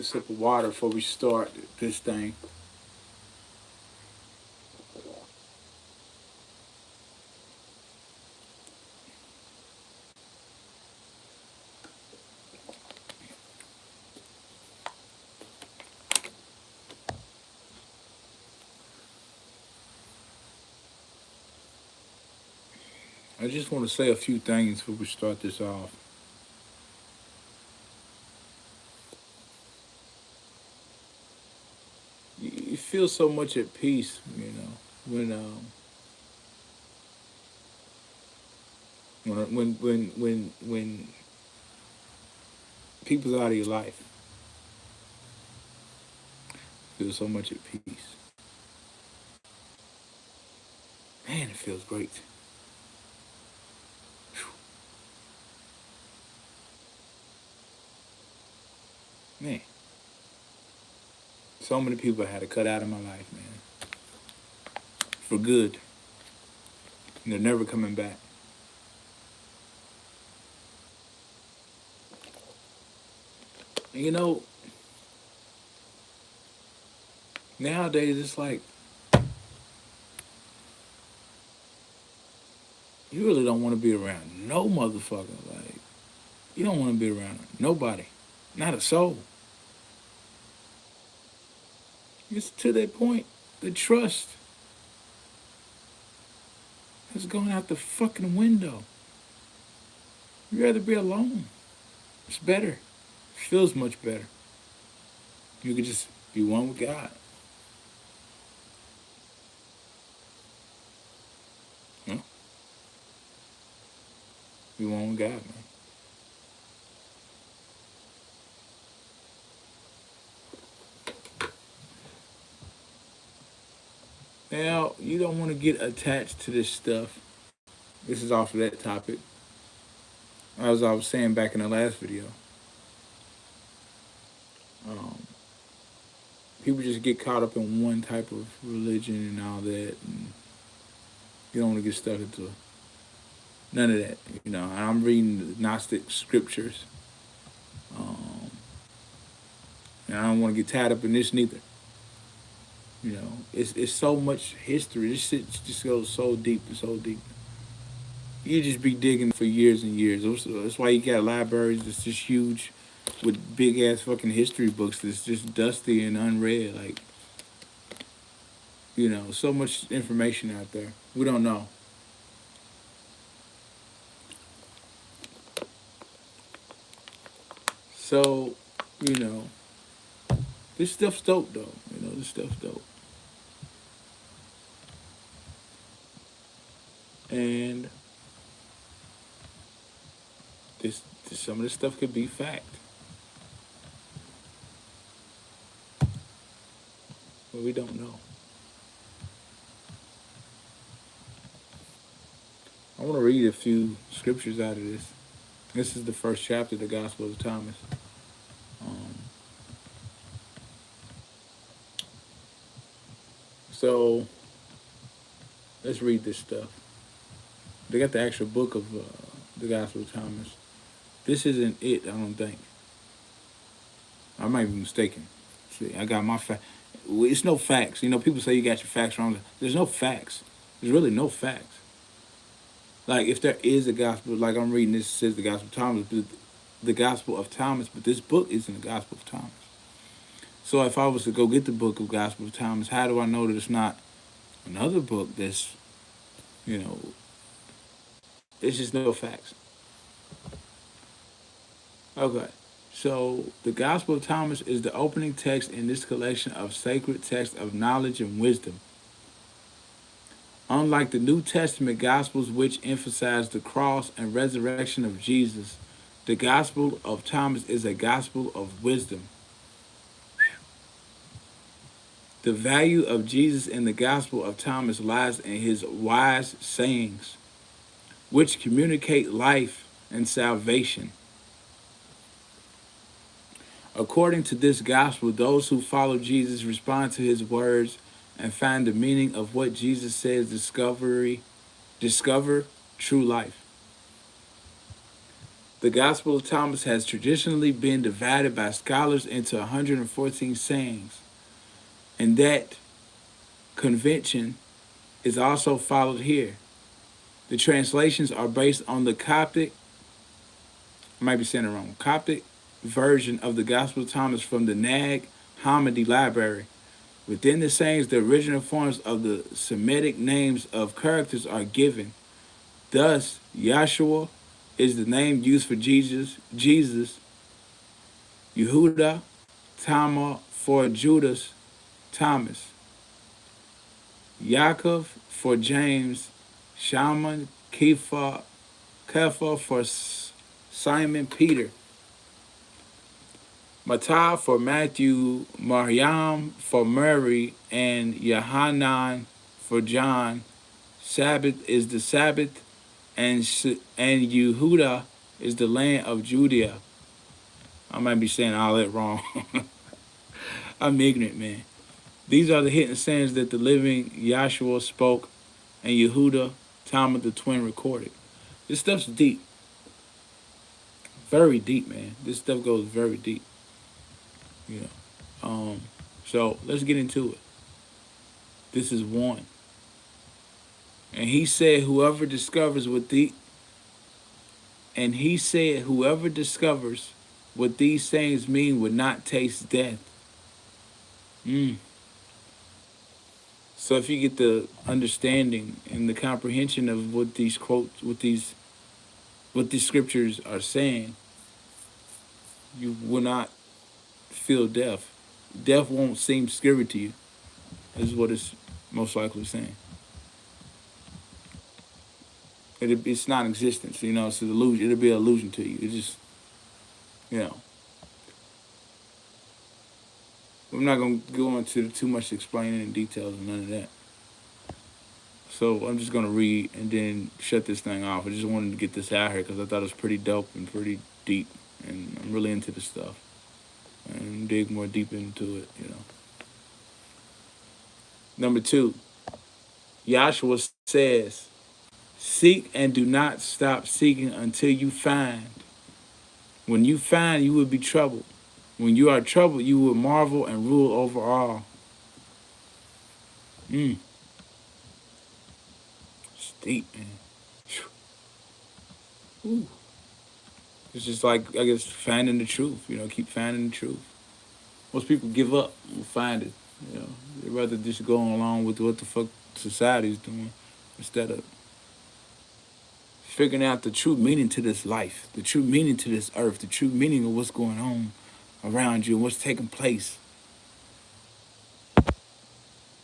a sip of water before we start this thing. I just want to say a few things before we start this off. You feel so much at peace, when people's out of your life. You feel so much at peace. Man, it feels great. Man, so many people I had to cut out of my life, man, for good. And they're never coming back. And nowadays it's like you really don't want to be around no motherfucker. Like, you don't want to be around nobody, not a soul. It's to that point, the trust has gone out the fucking window. You'd rather be alone. It's better. It feels much better. You could just be one with God. You know? Be one with God, man. Now, you don't want to get attached to this stuff. This is off of that topic. As I was saying back in the last video, um, people just get caught up in one type of religion and all that, and you don't want to get stuck into none of that. I'm reading the Gnostic scriptures, and I don't want to get tied up in this neither. It's so much history. This shit just goes so deep and so deep. You just be digging for years and years. That's why you got libraries that's just huge with big ass fucking history books that's just dusty and unread. Like, so much information out there. We don't know. So, this stuff's dope though. This stuff's dope. And some of this stuff could be fact. But we don't know. I want to read a few scriptures out of this. This is the first chapter of the Gospel of Thomas. So, let's read this stuff. They got the actual book of the Gospel of Thomas. This isn't it, I don't think. I might be mistaken. See, I got my facts. It's no facts. People say you got your facts wrong. There's no facts. There's really no facts. Like, if there is a gospel, like I'm reading this, it says the Gospel of Thomas, the Gospel of Thomas, but this book isn't the Gospel of Thomas. So if I was to go get the book of Gospel of Thomas, how do I know that it's not another book that's, it's just no facts. Okay. So the Gospel of Thomas is the opening text in this collection of sacred texts of knowledge and wisdom. Unlike the New Testament Gospels, which emphasize the cross and resurrection of Jesus, the Gospel of Thomas is a gospel of wisdom. The value of Jesus in the Gospel of Thomas lies in his wise sayings, which communicate life and salvation. According to this gospel, those who follow Jesus respond to his words and find the meaning of what Jesus says, discover true life. The Gospel of Thomas has traditionally been divided by scholars into 114 sayings, and that convention is also followed here. The translations are based on the Coptic, I might be saying it wrong, Coptic version of the Gospel of Thomas from the Nag Hammadi Library. Within the sayings, the original forms of the Semitic names of characters are given. Thus, Yahshua is the name used for Jesus, Yehuda, Tamar for Judas, Thomas, Yaakov for James, Shaman, Kepha for Simon Peter, Mattah for Matthew, Maryam for Mary, and Yohanan for John. Sabbath is the Sabbath, and Yehuda is the land of Judea. I might be saying all that wrong. I'm ignorant, man. These are the hidden sayings that the living Yahshua spoke, and Yehuda, Thomas the twin, recorded. This stuff's deep. Very deep, man. This stuff goes very deep. You know. So let's get into it. This is one. And he said, whoever discovers what these sayings mean would not taste death. So if you get the understanding and the comprehension of what these quotes, what these scriptures are saying, you will not feel death. Death won't seem scary to you, is what it's most likely saying. It's non-existence, you know, it's an illusion. It'll be an illusion to you. It's just, you know. I'm not going to go into too much explaining in details and none of that. So I'm just going to read and then shut this thing off. I just wanted to get this out here because I thought it was pretty dope and pretty deep. And I'm really into this stuff. And dig more deep into it, you know. Number 2, Yahshua says, seek and do not stop seeking until you find. When you find, you will be troubled. When you are troubled, you will marvel and rule over all. It's deep, man. Ooh. It's just like, I guess, finding the truth. You know, keep finding the truth. Most people give up and find it. You know, they'd rather just go along with what the fuck society's doing instead of figuring out the true meaning to this life, the true meaning to this earth, the true meaning of what's going on around you and what's taking place.